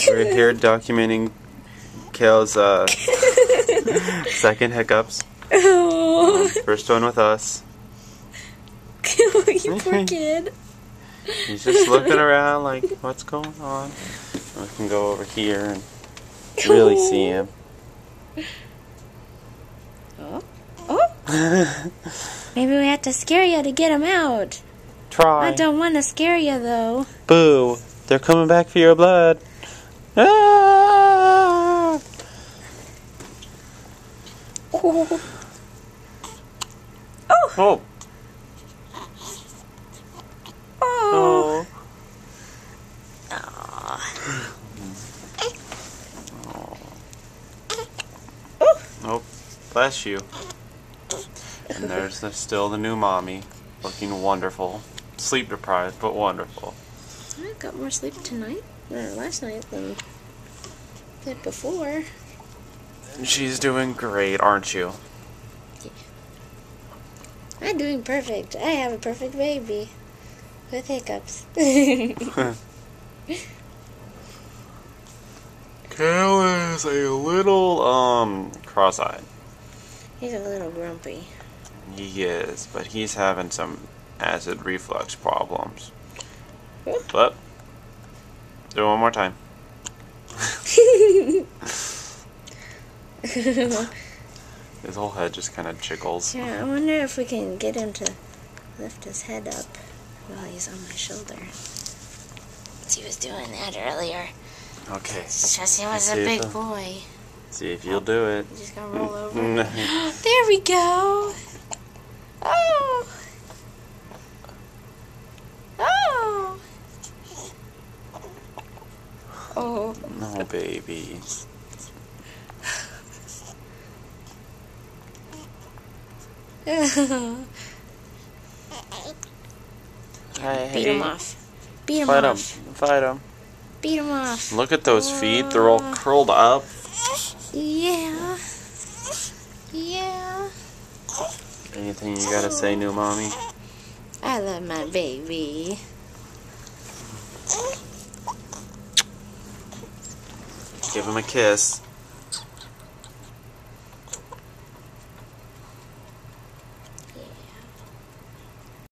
We're here documenting Cael's second hiccups. Oh. First one with us. You poor kid. He's just looking around like, what's going on? We can go over here and really see him. Oh. Oh. Maybe we have to scare you to get him out. Try. I don't want to scare you though. Boo! They're coming back for your blood. Ah! Oh. Oh. Oh. Oh, bless you. And there's still the new mommy, looking wonderful. Sleep deprived, but wonderful. I got more sleep tonight, or last night, than did before. And she's doing great, aren't you? Yeah. I'm doing perfect. I have a perfect baby. With hiccups. Cael is a little, cross-eyed. He's a little grumpy. He is, but he's having some acid reflux problems. But, do it one more time. His whole head just kind of jiggles. Yeah, I wonder if we can get him to lift his head up while he's on my shoulder. He was doing that earlier. Okay. It's just he was a big boy. See if you'll do it. He's just gonna roll over. There we go. Oh. Oh. Oh. No, baby. Beat him off. Beat him Fight off. Fight him. Beat him off. Look at those feet. They're all curled up. Yeah. Yeah. Anything you gotta say, new mommy? I love my baby. Give him a kiss.